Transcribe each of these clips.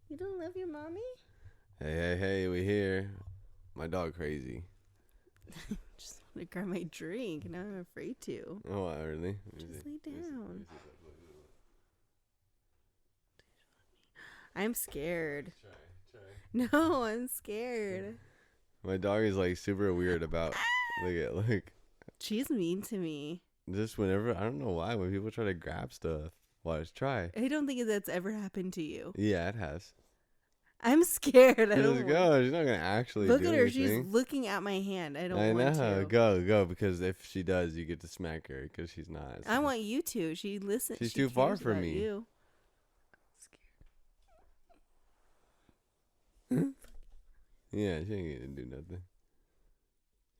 You don't love your mommy? Hey, we here. My dog crazy. Just want to grab my drink. Now I'm afraid to. Oh, really? Just lay down. I'm scared. Try. No, I'm scared. My dog is like super weird about. Look. She's mean to me. Just whenever, I don't know why, when people try to grab stuff. Watch, try. I don't think that's ever happened to you. Yeah, it has. I'm scared. I Just don't go. She's not gonna actually look do at her. anything. She's looking at my hand. I don't I want know. to. Go. Because if she does, you get to smack her. Because she's not. I want you to. She listens. She's She too far cares from about me. You. Yeah, she ain't gonna do nothing.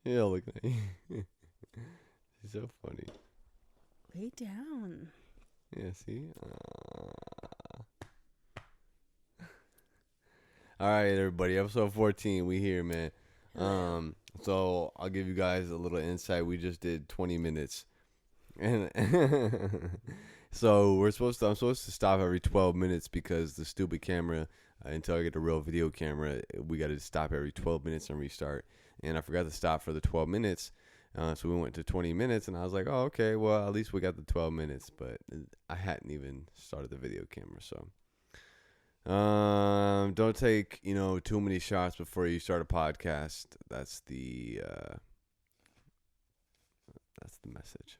Yeah, look at you. She's so funny. Lay down. Yeah, see? All right, everybody. Episode 14. We here, man. So I'll give you guys a little insight. We just did 20 minutes. And so I'm supposed to stop every 12 minutes because the stupid camera, until I get a real video camera, we got to stop every 12 minutes and restart. And I forgot to stop for the 12 minutes. So we went to 20 minutes, and I was like, oh, okay, well, at least we got the 12 minutes. But I hadn't even started the video camera, so. Don't take, too many shots before you start a podcast. That's the message.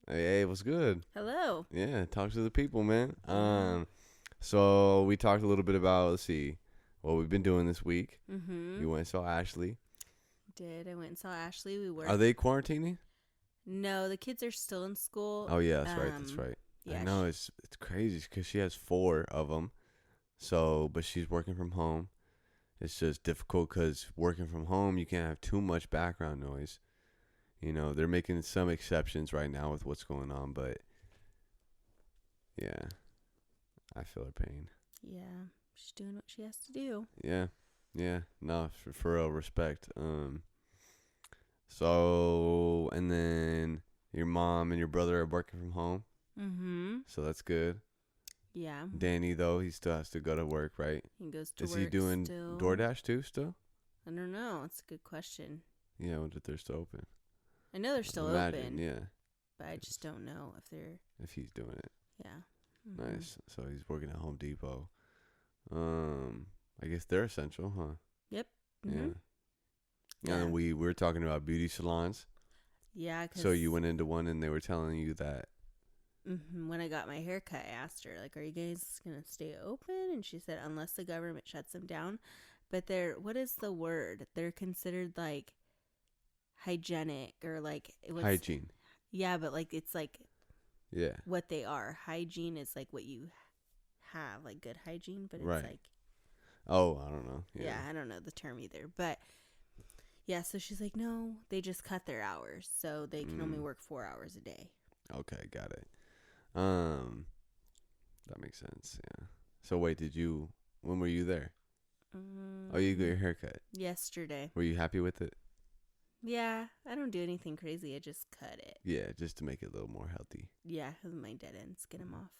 Hey, what's good? Hello. Yeah, talk to the people, man. So we talked a little bit about, let's see, what we've been doing this week. Mm-hmm. You went and saw Ashley. I went and saw Ashley. We were. Are they quarantining? No, the kids are still in school. Oh yeah, that's right. Yeah, I know it's crazy because she has 4 of them. So, but she's working from home. It's just difficult because working from home, you can't have too much background noise. They're making some exceptions right now with what's going on, but yeah, I feel her pain. Yeah, she's doing what she has to do. Yeah, no, for real, respect. So, and then your mom and your brother are working from home. Mm-hmm. So that's good. Yeah. Danny, though, he still has to go to work, right? He goes to Is work he doing still. DoorDash too still? I don't know. It's a good question. Yeah, I wonder if they're still open. I know they're still open. Yeah. But I just don't know If he's doing it. Yeah. Mm-hmm. Nice. So he's working at Home Depot. I guess they're essential, huh? Yep. Mm-hmm. Yeah. And we were talking about beauty salons. Yeah. So you went into one and they were telling you that. Mm-hmm. When I got my haircut, I asked her, like, are you guys going to stay open? And she said, unless the government shuts them down. But what is the word? They're considered, like, hygienic or, like. Hygiene. Yeah, but, like, it's, like. Yeah. What they are. Hygiene is, like, what you have, like, good hygiene. But it's, right. like. Oh, I don't know. Yeah, I don't know the term either. But, yeah, so she's like, no, they just cut their hours. So they can only work 4 hours a day. Okay, got it. That makes sense. Yeah. So wait, when were you there? Oh, you got your haircut yesterday. Were you happy with it? Yeah, I don't do anything crazy. I just cut it. Yeah, just to make it a little more healthy. Yeah, my dead ends, get them off.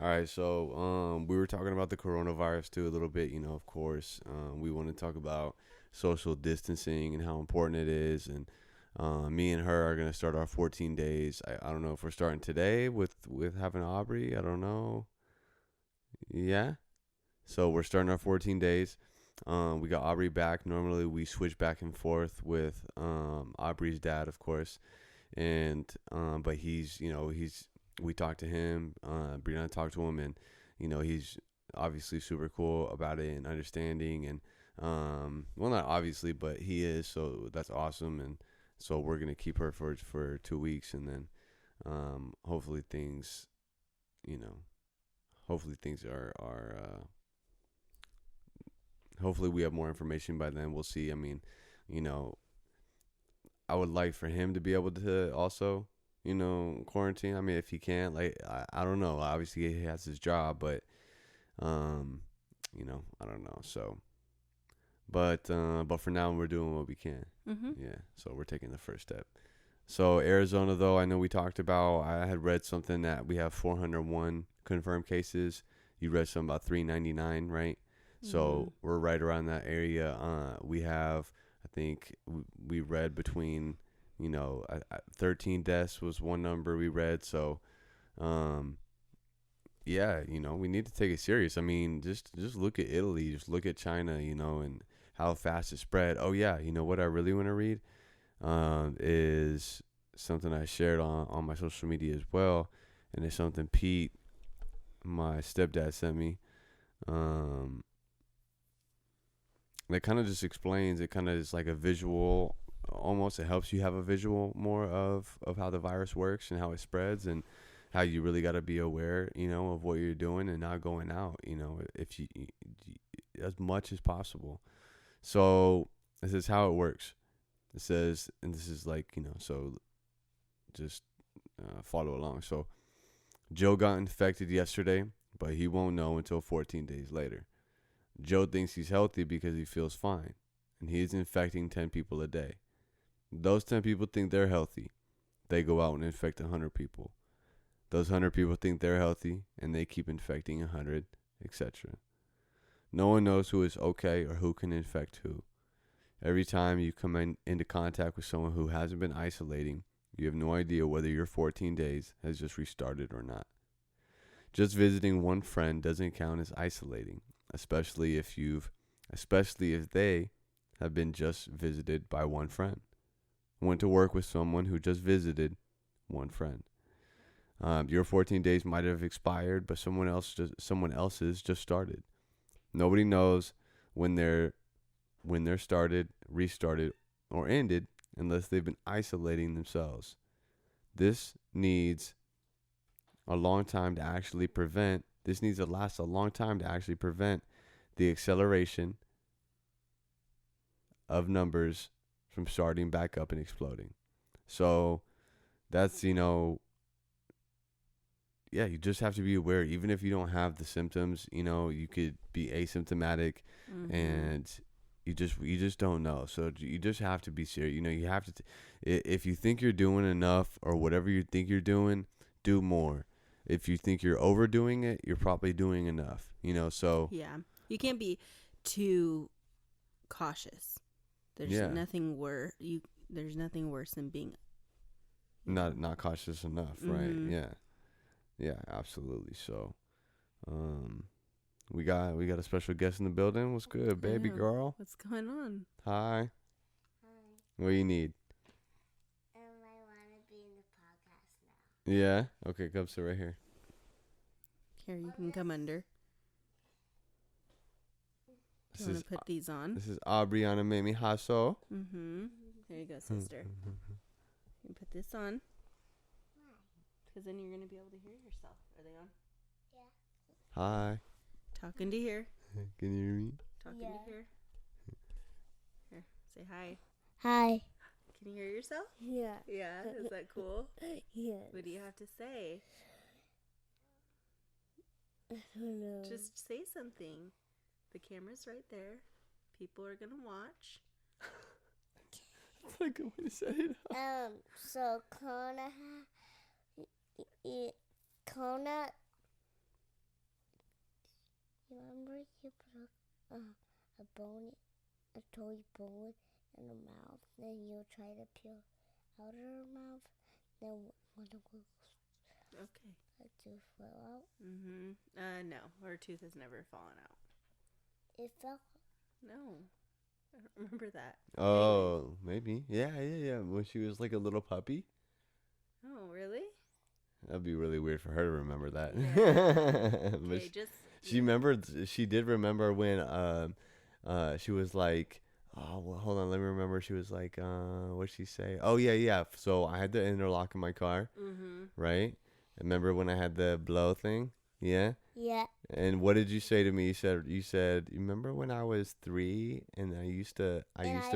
All right, so we were talking about the coronavirus too a little bit. Of course, we want to talk about social distancing and how important it is, and me and her are gonna start our 14 days. I don't know if we're starting today with having Aubri. I don't know. Yeah, so we're starting our 14 days. We got Aubri back. Normally we switch back and forth with Aubrey's dad, of course, and but we talked to him. Brianna talked to him, and he's obviously super cool about it and understanding, and well, not obviously, but he is. So that's awesome, and so we're gonna keep her for 2 weeks, and then hopefully things, are hopefully we have more information by then. We'll see. I mean, I would like for him to be able to also, quarantine. I mean, if he can't, like, I don't know. Obviously he has his job, but I don't know. So, but for now we're doing what we can. Mm-hmm. Yeah. So we're taking the first step. So Arizona, though, I know we talked about. I had read something that we have 401 confirmed cases. You read something about 399, right? So we're right around that area. We have, I think, we read between, 13 deaths was one number we read. So, yeah, we need to take it serious. I mean, just look at Italy, just look at China, and how fast it spread. Oh yeah, what I really want to read is something I shared on my social media as well, and it's something Pete, my stepdad, sent me. That kind of just explains. It kind of is like a visual, almost. It helps you have a visual more of how the virus works and how it spreads, and how you really got to be aware, of what you're doing and not going out, if you as much as possible. So this is how it works. It says, and this is like, so just follow along. So Joe got infected yesterday, but he won't know until 14 days later. Joe thinks he's healthy because he feels fine, and he's infecting 10 people a day. Those 10 people think they're healthy. They go out and infect 100 people. Those 100 people think they're healthy, and they keep infecting 100, etc. No one knows who is okay or who can infect who. Every time you come into contact with someone who hasn't been isolating, you have no idea whether your 14 days has just restarted or not. Just visiting one friend doesn't count as isolating, especially if they have been just visited by one friend. Went to work with someone who just visited one friend. Your 14 days might have expired, but someone else's just started. Nobody knows when they're started, restarted, or ended unless they've been isolating themselves. This needs a long time to actually prevent. This needs to last a long time to actually prevent the acceleration of numbers from starting back up and exploding. So that's, yeah, you just have to be aware. Even if you don't have the symptoms, you could be asymptomatic, and you just don't know. So you just have to be serious. You have to, if you think you're doing enough or whatever you think you're doing, do more. If you think you're overdoing it, you're probably doing enough. So yeah, you can't be too cautious. There's nothing worse. There's nothing worse than being not cautious enough, right? Yeah, absolutely. So, we got a special guest in the building. What's good, baby girl? What's going on? Hi. What do you need? I want to be in the podcast now. Yeah. Okay, come sit right here. Here, you can come under. Do you want to put these on? This is Aubri on a Mimi Hasso. There you go, sister. You put this on. Because then you're going to be able to hear yourself. Are they on? Yeah. Hi. Talking to here. Can you hear me? Talking to here. Here, say hi. Hi. Can you hear yourself? Yeah. Yeah, is that cool? Yeah. What do you have to say? I don't know. Just say something. The camera's right there. People are going to watch. That's not a good way to say it. So Kona, you remember you put a toy bone in her mouth, then you try to peel out of her mouth, then when it goes, Okay. a tooth fell out. No, her tooth has never fallen out. It fell. No, I don't remember that. Oh, maybe. Yeah. When she was like a little puppy. Oh, really? That'd be really weird for her to remember that. Yeah. But Okay, she remembered. She did remember when she was like, oh well, hold on, let me remember. She was like, what'd she say? Oh yeah. So I had the interlock in my car, right? Remember when I had the blow thing? Yeah. Yeah. And what did you say to me? You said, you remember when I was 3 and I used to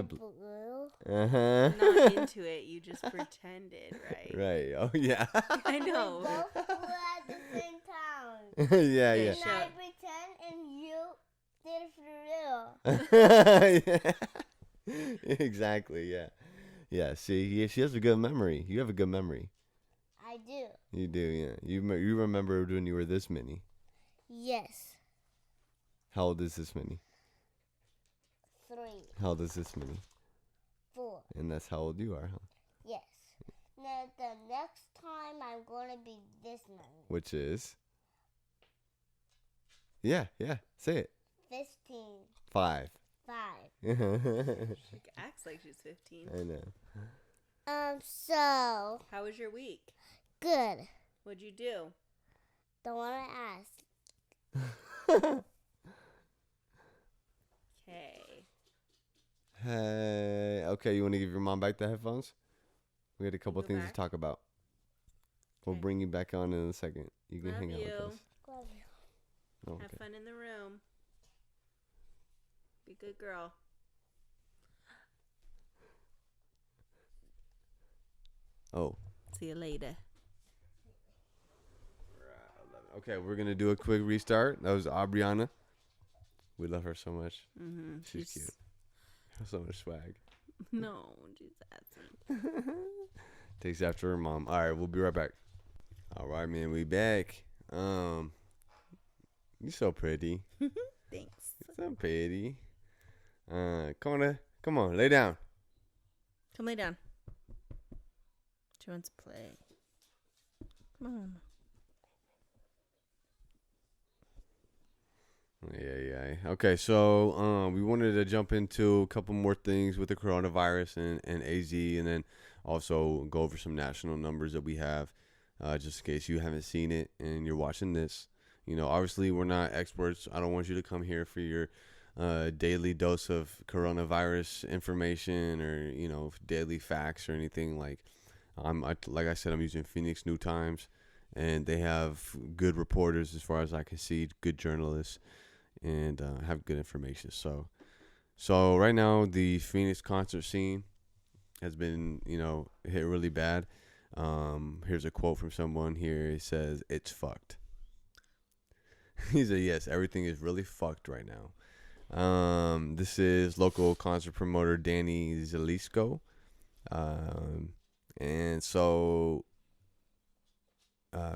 blew. Not into it. You just pretended, right? Right. Oh yeah. I know. We both blew at the same time. yeah. Okay, And sure. I pretend, and you did it for real. Yeah. Exactly. Yeah. Yeah, see, she has a good memory. You have a good memory. I do. You do, yeah. You remember when you were this many. Yes. How old is this many? 3, How old is this many? 4. And that's how old you are, huh? Yes. Now the next time I'm gonna be this many. Which is? Yeah. Say it. 15. 5. 5. She acts like she's 15. I know. So How was your week? good. What'd you do? Don't wanna ask. Okay. Hey. Okay, you want to give your mom back the headphones? We had a couple Go things back. to talk about. We'll Okay. bring you back on in a second. You can Love hang out you. with us. Love you. Oh, Have okay. fun in the room. Be a good girl. Oh. See you later. Okay, we're going to do a quick restart. That was Aubriana. We love her so much. Mm-hmm. She's cute. So much swag. No, she's asking. Takes after her mom. All right, we'll be right back. All right, man, we back. You're so pretty. Thanks. So pretty. Come on, lay down. Come lay down. She wants to play. Come on. Yeah. Okay, so we wanted to jump into a couple more things with the coronavirus and AZ, and then also go over some national numbers that we have, just in case you haven't seen it and you're watching this. You know, obviously we're not experts. I don't want you to come here for your daily dose of coronavirus information or, you know, daily facts or anything. Like like I said, I'm using Phoenix New Times, and they have good reporters as far as I can see, good journalists, and have good information. So right now the Phoenix concert scene has been, you know, hit really bad. Here's a quote from someone here. It says, "It's fucked." He said, "Yes, everything is really fucked right now." This is local concert promoter Danny Zalisco. And so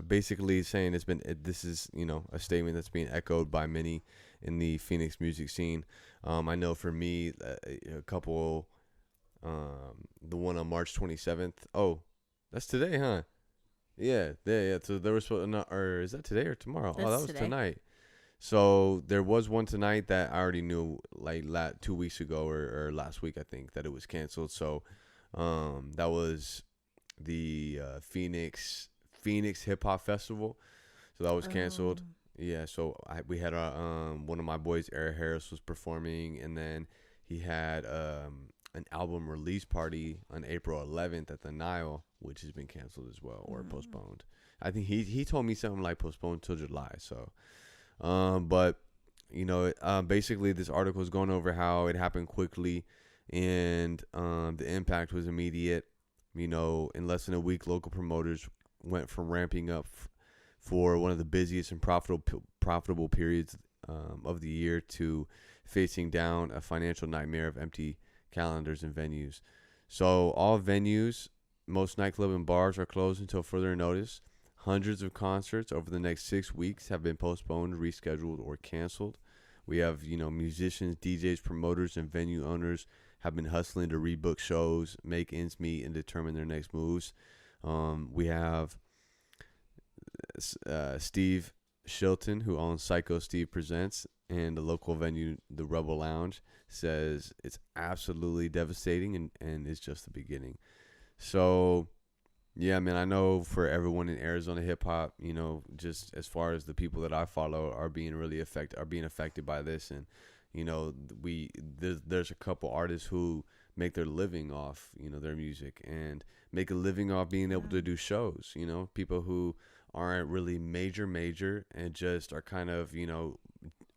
basically saying this is, you know, a statement that's being echoed by many in the Phoenix music scene. I know for me, a couple, the one on March 27th. Oh, that's today, huh? Yeah. So there was or is that today or tomorrow? That's that was today. tonight. So there was one tonight that I already knew, like 2 weeks ago or last week, I think, that it was canceled. So that was the Phoenix Hip Hop Festival. So that was canceled. Yeah, so we had one of my boys, Eric Harris, was performing, and then he had an album release party on April 11th at the Nile, which has been canceled as well or postponed. I think he told me something like postponed till July. So, but you know, basically this article is going over how it happened quickly, and the impact was immediate. You know, in less than a week, local promoters went from ramping up for one of the busiest and profitable periods of the year to facing down a financial nightmare of empty calendars and venues. So all venues, most nightclubs and bars are closed until further notice. Hundreds of concerts over the next 6 weeks have been postponed, rescheduled, or canceled. We have, you know, musicians, DJs, promoters, and venue owners have been hustling to rebook shows, make ends meet, and determine their next moves. We have Steve Shilton, who owns Psycho Steve Presents, and the local venue, the Rebel Lounge, says it's absolutely devastating and it's just the beginning. So, yeah, man, I know for everyone in Arizona hip hop, you know, just as far as the people that I follow are being affected by this, and you know, there's a couple artists who make their living off, you know, their music and make a living off being able to do shows. You know, people who aren't really major and just are kind of, you know,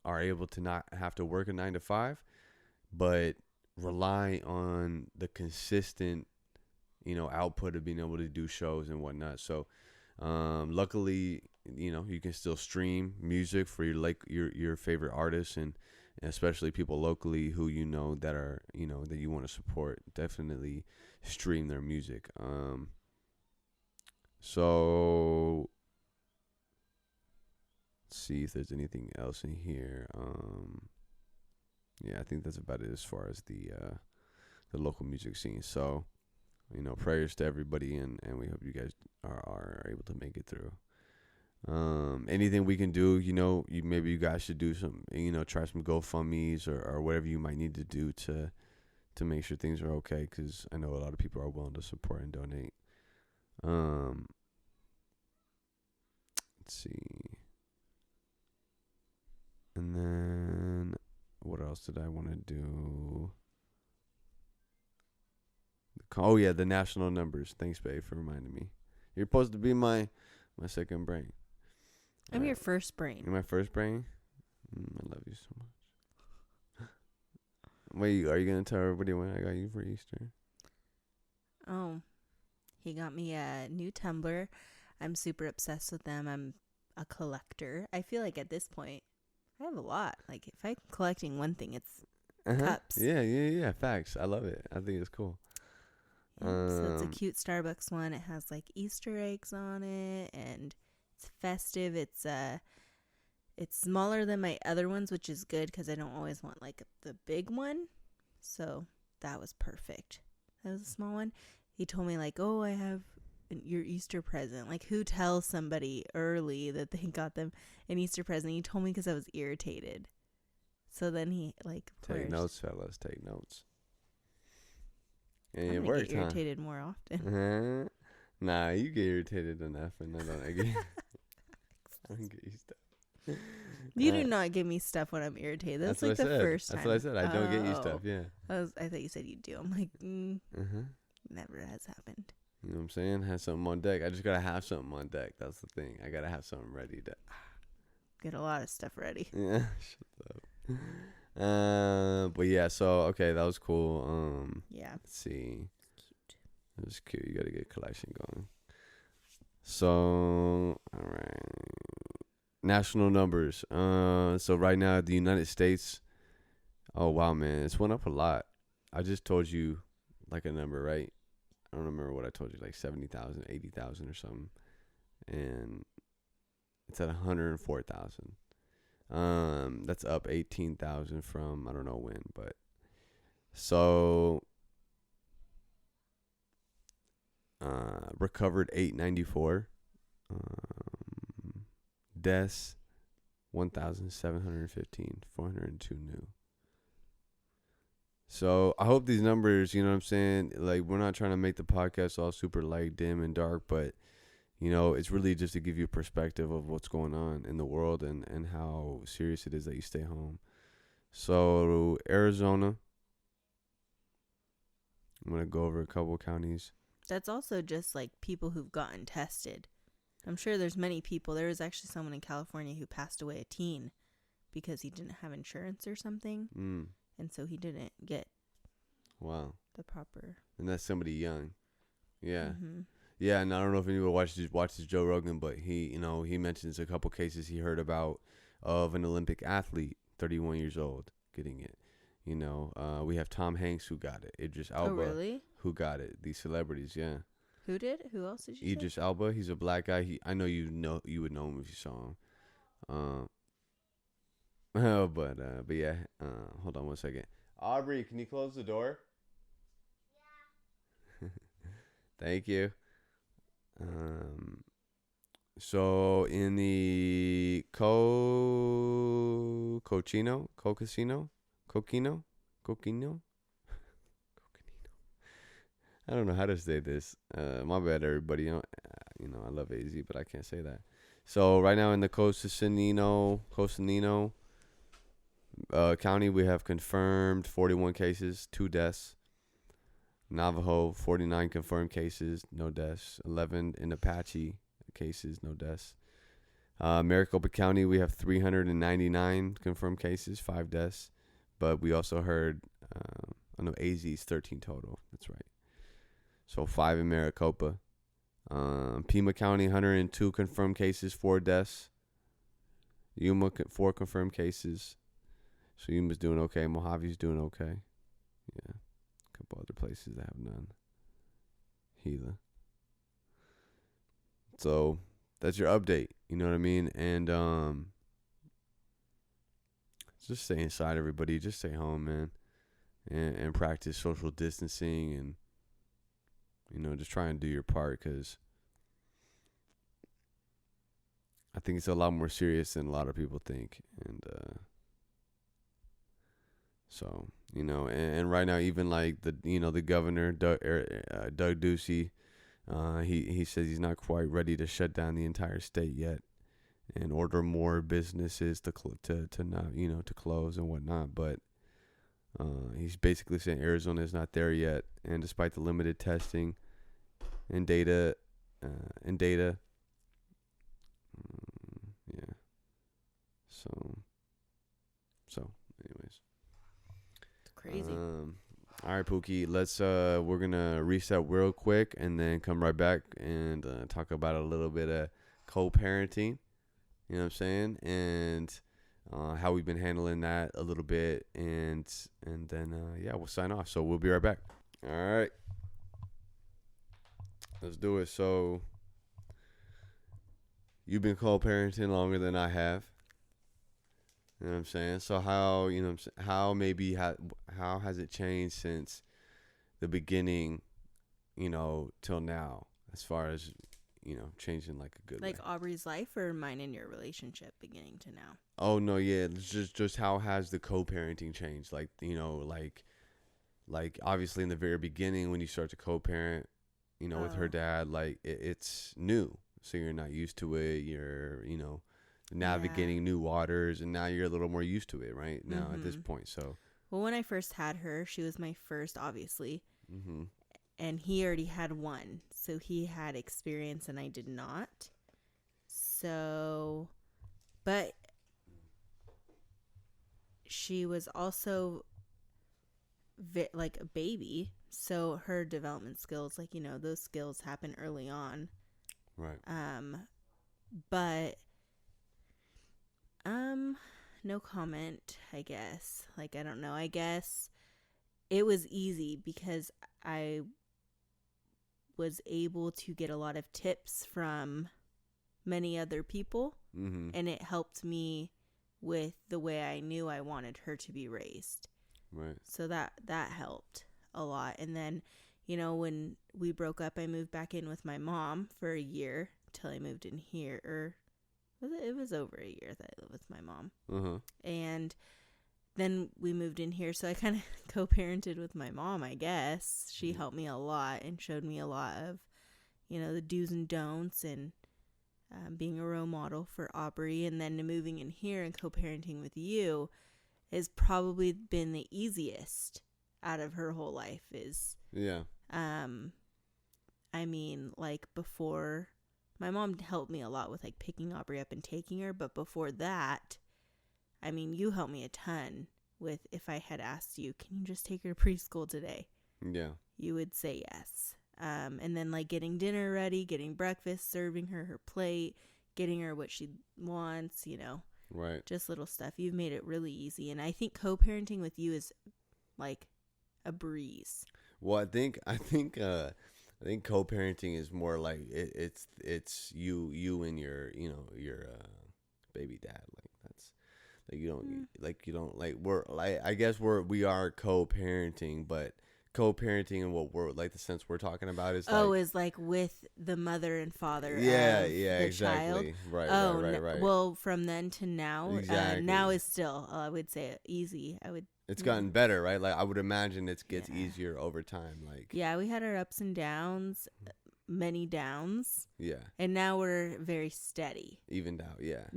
are able to not have to work a 9 to 5, but rely on the consistent, you know, output of being able to do shows and whatnot. So luckily, you know, you can still stream music for your favorite artists and especially people locally who that are that you want to support. Definitely stream their music. So let's see if there's anything else in here. Yeah, I think that's about it as far as the local music scene. So, prayers to everybody, and we hope you guys are able to make it through. Anything we can do, maybe you guys should do some, try some GoFundMe's or whatever you might need to do to make sure things are okay, because I know a lot of people are willing to support and donate. Let's see. And then what else did I want to do? Oh yeah, the national numbers. Thanks, babe, for reminding me. You're supposed to be my second brain. I'm your first brain. You're my first brain? I love you so much. Wait, are you going to tell everybody what I got you for Easter? Oh, he got me a new tumbler. I'm super obsessed with them. I'm a collector. I feel like at this point, I have a lot. Like, if I'm collecting one thing, it's cups. Yeah. Facts. I love it. I think it's cool. So it's a cute Starbucks one. It has like Easter eggs on it, and it's festive. It's smaller than my other ones, which is good because I don't always want like the big one. So that was perfect. That was a small one. He told me like, oh, I have your Easter present. Like, who tells somebody early that they got them an Easter present? He told me because I was irritated. So then he like, take notes, fellas. Take notes. And I'm it gonna worked, get irritated more often. Uh-huh. Nah, you get irritated enough, and I don't get. I don't get you stuff. You do not give me stuff when I'm irritated. That's like the first time. That's what I said. I don't get you stuff. Yeah. I thought you said you do. I'm like, never has happened. You know what I'm saying? Have something on deck. I just gotta have something on deck. That's the thing. I gotta have something ready to get a lot of stuff ready. Yeah. Shut up. But yeah, so okay, that was cool. Yeah. Let's see. Cute. That was cute. You gotta get a collection going. So all right. National numbers. So right now the United States. Oh wow, man, it's went up a lot. I just told you like a number, right? I don't remember what I told you, like 70,000, 80,000 or something, and it's at 104,000. That's up 18,000 from I don't know when, but so recovered 894, deaths 1,715, 402 new. So I hope these numbers, you know what I'm saying? Like, we're not trying to make the podcast all super like dim and dark, but it's really just to give you a perspective of what's going on in the world and how serious it is that you stay home. So Arizona, I'm going to go over a couple counties. That's also just like people who've gotten tested. I'm sure there's many people. There was actually someone in California who passed away, a teen, because he didn't have insurance or something. And so he didn't get the proper. And that's somebody young. Yeah. Mm-hmm. Yeah, and I don't know if anyone watches Joe Rogan, but he mentions a couple cases he heard about of an Olympic athlete, 31 years old, getting it. We have Tom Hanks who got it. Idris Elba, really? Who got it. These celebrities, yeah. Who did? Who else did you Idris Elba, he's a black guy. I know you would know him if you saw him. But yeah. Hold on one second. Aubri, can you close the door? Yeah. Thank you. So in the Coquino. I don't know how to say this. My bad, everybody. I love AZ, but I can't say that. So right now in the Coconino County, we have confirmed 41 cases, 2 deaths. Navajo, 49 confirmed cases, no deaths. 11 in Apache cases, no deaths. Maricopa County, we have 399 confirmed cases, 5 deaths. But we also heard, AZ's 13 total. That's right. So 5 in Maricopa. Pima County, 102 confirmed cases, 4 deaths. Yuma, 4 confirmed cases. So Yuma's doing okay. Mojave's doing okay. Yeah. A couple other places that have none. Gila. So that's your update. You know what I mean? And just stay inside, everybody. Just stay home, man. And practice social distancing and, just try and do your part, because I think it's a lot more serious than a lot of people think. And so, and right now, even like the governor, Doug Ducey, he says he's not quite ready to shut down the entire state yet and order more businesses to not, to close and whatnot. But he's basically saying Arizona is not there yet. And despite the limited testing and data, yeah. So anyways. It's crazy. All right, Pookie, we're going to reset real quick and then come right back and talk about a little bit of co-parenting, you know what I'm saying? And how we've been handling that a little bit. And then, we'll sign off. So we'll be right back. All right. Let's do it. So you've been co-parenting longer than I have. You know what I'm saying? So how has it changed since the beginning, till now, as far as, changing like a good Like way? Aubrey's life or mine in your relationship beginning to now? Oh, no, yeah. It's just how has the co-parenting changed? Like, like obviously in the very beginning when you start to co-parent, with her dad, like it's new. So you're not used to it. You're, navigating new waters, and now you're a little more used to it right now at this point. So well, when I first had her, she was my first, obviously. mm-hmm. And he already had one, so he had experience and I did not. So, but she was also like a baby, so her development skills, like, those skills happen early on. Right. But no comment, I guess. Like, I don't know. I guess it was easy because I was able to get a lot of tips from many other people, and it helped me with the way I knew I wanted her to be raised. Right. So that helped a lot. And then, when we broke up, I moved back in with my mom for a year till I moved in here. Or it was over a year that I lived with my mom. And then we moved in here, so I kind of co-parented with my mom, I guess. She helped me a lot and showed me a lot of, the do's and don'ts, and being a role model for Aubri. And then moving in here and co-parenting with you has probably been the easiest out of her whole life. I mean, like, before, my mom helped me a lot with like picking Aubri up and taking her, but before that, I mean, you helped me a ton with, if I had asked you, can you just take her to preschool today? Yeah. You would say yes. And then like getting dinner ready, getting breakfast, serving her plate, getting her what she wants, Right. just little stuff. You've made it really easy. And I think co-parenting with you is like a breeze. Well, I think co-parenting is more like it's you and your baby dad. Like that's like you don't we're like, I guess we are co-parenting, but co-parenting and what we're like the sense we're talking about is is like with the mother and father of the exactly child. Right. Well, from then to now, exactly. Now is still, I would say, easy. It's gotten better, right? Like I would imagine it gets easier over time. Like we had our ups and downs, many downs. Yeah. And now we're very steady. Evened out, yeah.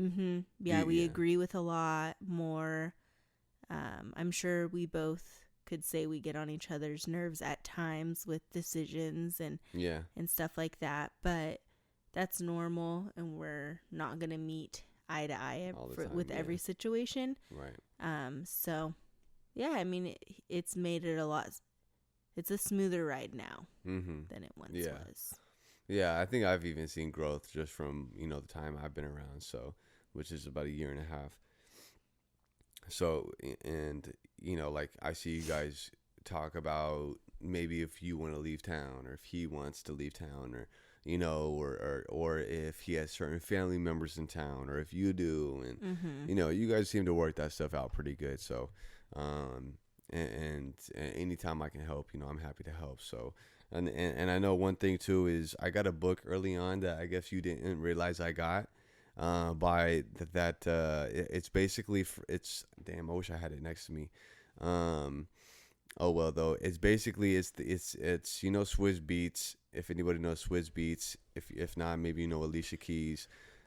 Yeah, we agree with a lot more. I'm sure we both could say we get on each other's nerves at times with decisions and stuff like that, but that's normal, and we're not gonna meet eye to eye with every situation. Right. So yeah, I mean, it's made it it's a smoother ride now than it once was. Yeah, I think I've even seen growth just from, the time I've been around, so, which is about a year and a half. So, and like I see you guys talk about maybe if you want to leave town, or if he wants to leave town, or or if he has certain family members in town, or if you do, and Mm-hmm. you guys seem to work that stuff out pretty good. So, um, and anytime I can help, I'm happy to help. So, and I know one thing too is I got a book early on that I guess you didn't realize I got. By that, it's basically it's damn. I wish I had it next to me. Um, oh well, though it's basically it's Swizz Beats. If anybody knows Swizz Beats, if not, maybe Alicia Keys.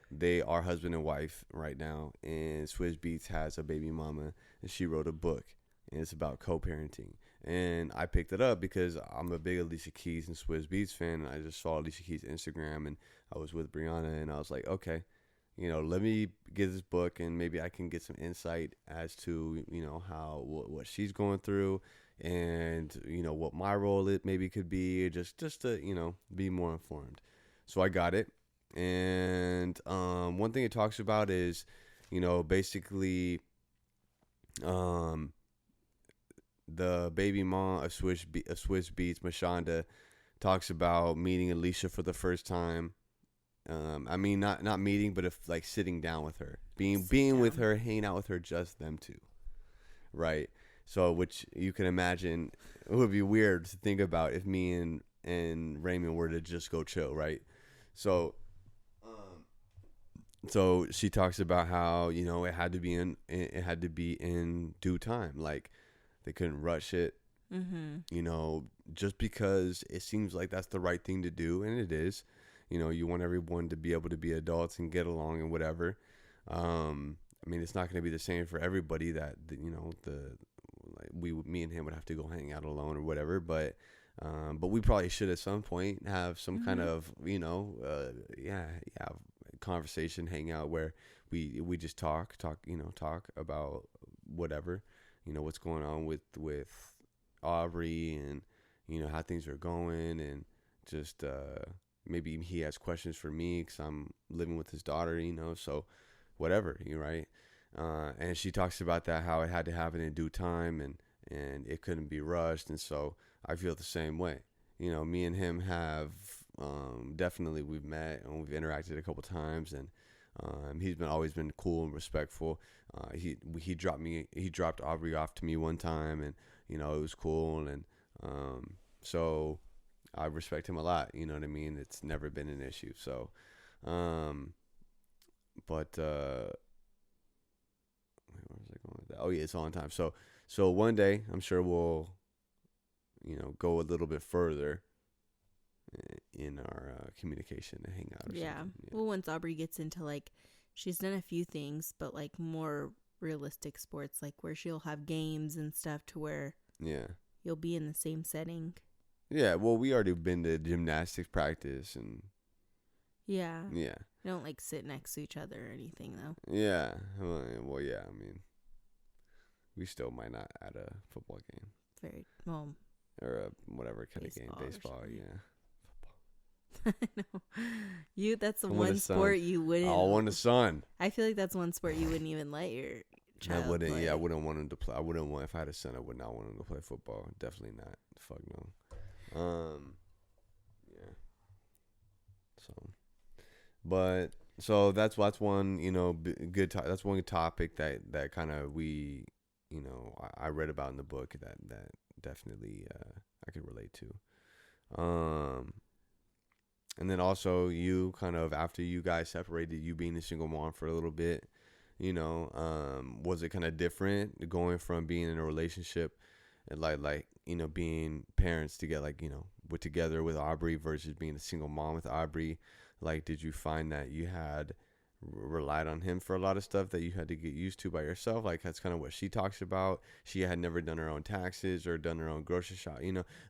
They are husband and wife right now, and Swizz Beats has a baby mama, and she wrote a book, and it's about co-parenting. And I picked it up because I'm a big Alicia Keys and Swizz Beats fan, and I just saw Alicia Keys' Instagram, and I was with Brianna, and I was like, okay, let me get this book, and maybe I can get some insight as to how what she's going through, and what my role it maybe could be, just to be more informed. So I got it, and one thing it talks about is basically the baby mom of Swizz Beats, Mashonda, talks about meeting Alicia for the first time. I mean, not meeting, but if like sitting down with her, being with her, hanging out with her, just them two, right? So, which you can imagine, it would be weird to think about if me and Raymond were to just go chill, right? So, so she talks about how it had to be in due time, like they couldn't rush it. Mm-hmm. Just because it seems like that's the right thing to do, and it is. You want everyone to be able to be adults and get along and whatever. I mean, it's not going to be the same for everybody that me and him would have to go hang out alone or whatever. But we probably should at some point have some kind of conversation, hang out where we just talk about whatever, what's going on with Aubri, and how things are going, and just maybe he has questions for me because I'm living with his daughter, so whatever, right? And she talks about that, how it had to happen in due time, and it couldn't be rushed. And so I feel the same way. Me and him have definitely, we've met and we've interacted a couple times, and he's always been cool and respectful. He dropped Aubri off to me one time, and it was cool, and so I respect him a lot. You know what I mean? It's never been an issue. So, but where was I going with that? Oh yeah, it's all on time. So one day I'm sure we'll, go a little bit further in our communication and hang out. Or Yeah. something. Well, once Aubrey gets into like, she's done a few things, but like more realistic sports, like where she'll have games and stuff to where you'll be in the same setting. Yeah, well, we already been to gymnastics practice, and Yeah. yeah, They don't like sit next to each other or anything though. yeah. Well, yeah. I mean, we still might not at a football game Very well. or a whatever kind of game, Baseball or baseball. something. Yeah. No. That's the I want one a son. sport you wouldn't. I want a son. I feel like that's one sport you wouldn't even let your child I wouldn't. play. Yeah, I wouldn't want him to play. I wouldn't want if I had a son. I would not want him to play football. Definitely not. Fuck no. Yeah. So, but so that's one good. That's one topic that kind of we I read about in the book that definitely I could relate to. And then also you kind of, after you guys separated, you being a single mom for a little bit, was it kind of different going from being in a relationship and like being parents together, like we're together with Aubri versus being a single mom with Aubri? Like, did you find that you had relied on him for a lot of stuff that you had to get used to by yourself? Like, that's kind of what she talks about. She had never done her own taxes or done her own grocery shop,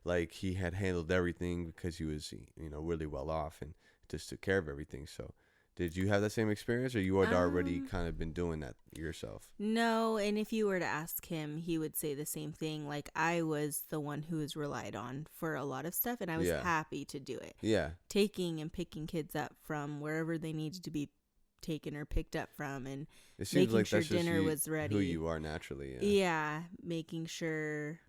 like he had handled everything because he was really well off and just took care of everything. So did you have that same experience, or you had already kind of been doing that yourself? No, and if you were to ask him, he would say the same thing. Like, I was the one who was relied on for a lot of stuff, and I was happy to do it. Yeah. Taking and picking kids up from wherever they needed to be taken or picked up from, and It seems making like sure that's just dinner was ready. who you are naturally. Yeah. Yeah, making sure,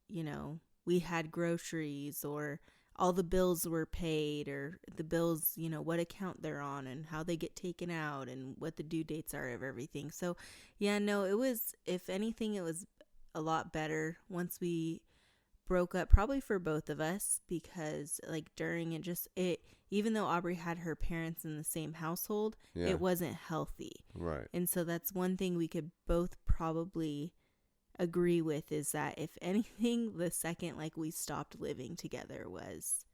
you know, we had groceries, or all the bills were paid, or the bills, you know, what account they're on and how they get taken out and what the due dates are of everything. So, yeah, no, it was, if anything, it was a lot better once we broke up, probably for both of us, because like during it, even though Aubri had her parents in the same household, Yeah. it wasn't healthy. Right. And so that's one thing we could both probably agree with, is that if anything, the second like we stopped living together was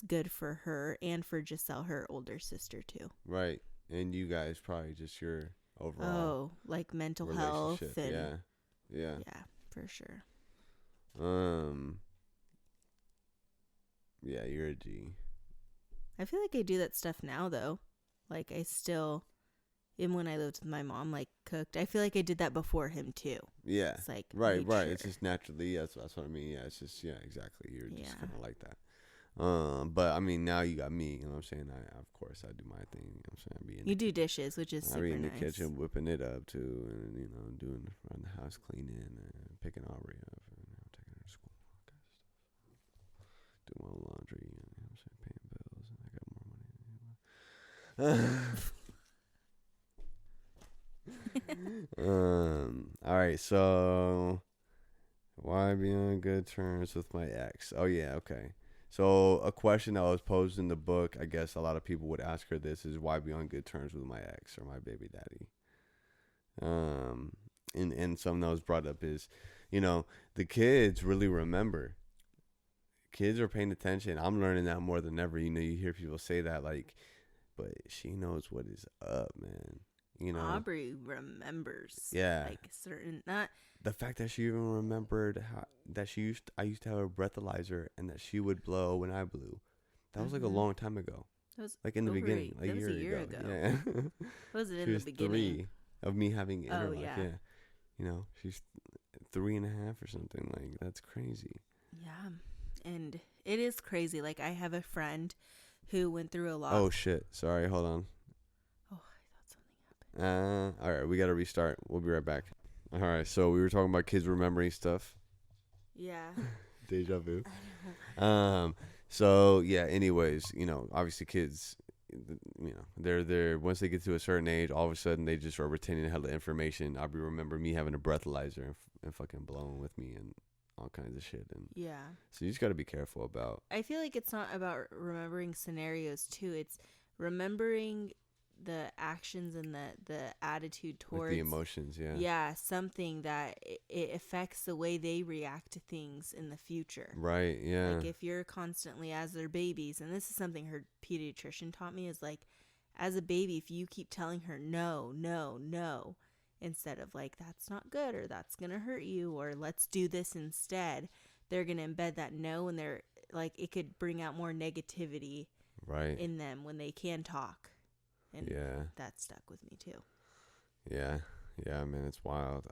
good for her and for Giselle, her older sister, too. Right. And you guys probably just your overall like mental health and yeah for sure. Yeah, you're a G. I feel like I do that stuff now, though. Like, I still, even when I lived with my mom, like, cooked. I feel like I did that before him, too. Yeah. It's like, right. Sure. It's just naturally, that's what I mean. Yeah, it's just, exactly. You're just kind of like that. But, I mean, now you got me, you know what I'm saying? Of course, I do my thing, you know what I'm saying? You do dishes, which is super nice. I be in the kitchen whipping it up, too, and, you know, doing around the house, cleaning, and picking Aubri up, and, you know, taking her to school, all that kind of stuff. Do my own laundry, and, you know what I'm saying, paying bills, and I got more money. All right, so why be on good terms with my ex? Oh yeah, okay. So a question that was posed in the book, I guess a lot of people would ask her this, is why be on good terms with my ex or my baby daddy? And something that was brought up is, you know, the kids really remember. Kids are paying attention. I'm learning that more than ever. You know, you hear people say that, like, but she knows what is up, man. You know, Aubri remembers. Yeah. Like certain, not the fact that she even remembered how that I used to have a breathalyzer and that she would blow when I blew. That was like a long time ago. That was like in the beginning, like that was a year ago. Yeah. Was it she in the was beginning? 3 of me having interlock. yeah. Yeah. You know, she's 3.5 or something. Like, that's crazy. Yeah. And it is crazy. Like, I have a friend who went through a lot. Oh shit. Sorry, hold on. Oh, I thought something happened. All right, we got to restart. We'll be right back. All right, so we were talking about kids remembering stuff. Yeah. Deja vu. So yeah, anyways, you know, obviously kids, you know, they're once they get to a certain age, all of a sudden they just are retaining hella information. I remember me having a breathalyzer and fucking blowing with me and all kinds of shit. And yeah. So you just got to be careful about. I feel like it's not about remembering scenarios too. It's remembering the actions and the attitude towards with the emotions. Yeah, something that it affects the way they react to things in the future. Right. Yeah. Like if you're constantly, as their babies, and this is something her pediatrician taught me, is like, as a baby, if you keep telling her no, no, no, instead of like, that's not good, or that's gonna hurt you, or let's do this instead, they're gonna embed that no, and they're like, it could bring out more negativity in them when they can talk. And that stuck with me too. Yeah, man, it's wild.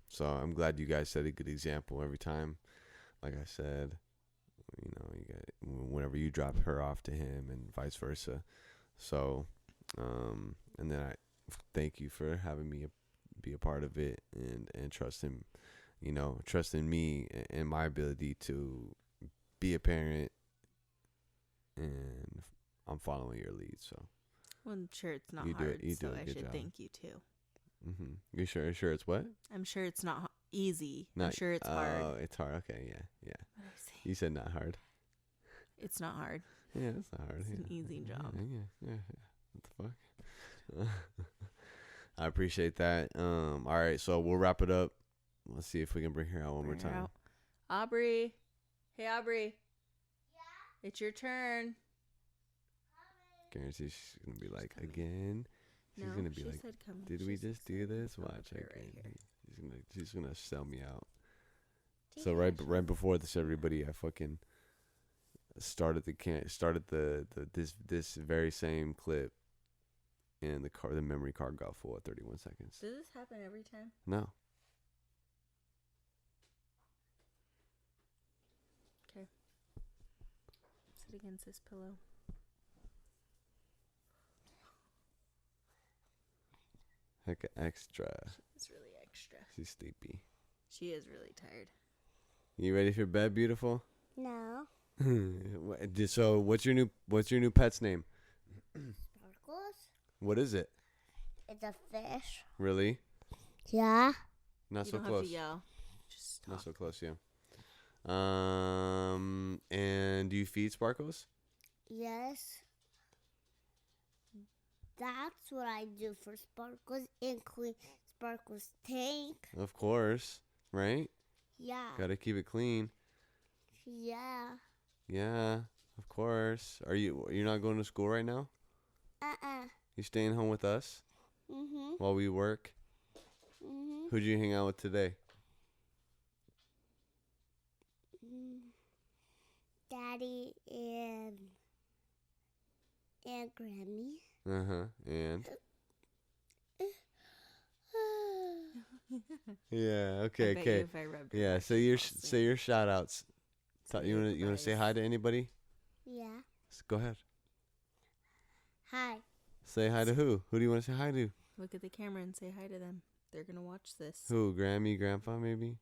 So I'm glad you guys set a good example every time. Like I said, you know, whenever you drop her off to him and vice versa. So, and then I thank you for having me be a part of it and trusting me and my ability to be a parent, and I'm following your lead. So. Well, I'm sure it's not hard, so I should thank you too. Mm-hmm. You sure it's what? I'm sure it's not easy. I'm sure it's hard. Oh, it's hard. Okay, yeah. What did I say? You said not hard. It's not hard. Yeah, it's not hard. It's an easy job. Yeah. What the fuck? I appreciate that. All right, so we'll wrap it up. Let's see if we can bring her out one more time. Aubri. Hey, Aubri. Yeah? It's your turn. Guarantee she's gonna be like, again. She's gonna be like, did we just do this? Watch again. She's gonna sell me out. So right before this, everybody, I fucking started this very same clip, and the memory card got full at 31 seconds. Does this happen every time? No. Okay. Sit against this pillow. Hecka extra. It's really extra. She's sleepy. She is really tired. You ready for bed, beautiful? No. So what's your new pet's name? Sparkles? What is it? It's a fish. Really? Yeah. Not You so don't close. have to yell. Just Not talk. so close, yeah. And do you feed Sparkles? Yes. That's what I do for Sparkles and clean Sparkles' tank. Of course, right? Yeah. Gotta keep it clean. Yeah. Yeah, of course. You're not going to school right now? You staying home with us Mhm. while we work? Mhm. Who'd you hang out with today? Daddy and Grammy. And yeah, I okay, bet okay. You if I rubbed her Yeah, back, say she'd your fall asleep. say your shout outs. You wanna say hi to anybody? Yeah. Go ahead. Hi. Say hi to who? Who do you want to say hi to? Look at the camera and say hi to them. They're gonna watch this. Who? Grammy, Grandpa, maybe?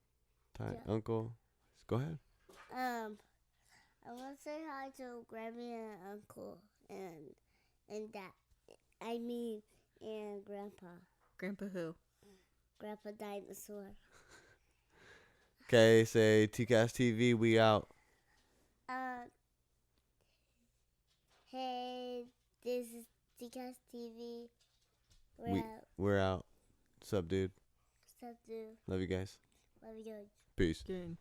Yeah. Uncle? Go ahead. I want to say hi to Grammy and Uncle and Dad. And Grandpa. Grandpa who? Grandpa Dinosaur. Okay, say TCAS TV, we out. Hey, this is TCAS TV. We're out. What's up, dude? What's up, dude? Love you guys. Love you. Peace. Gang.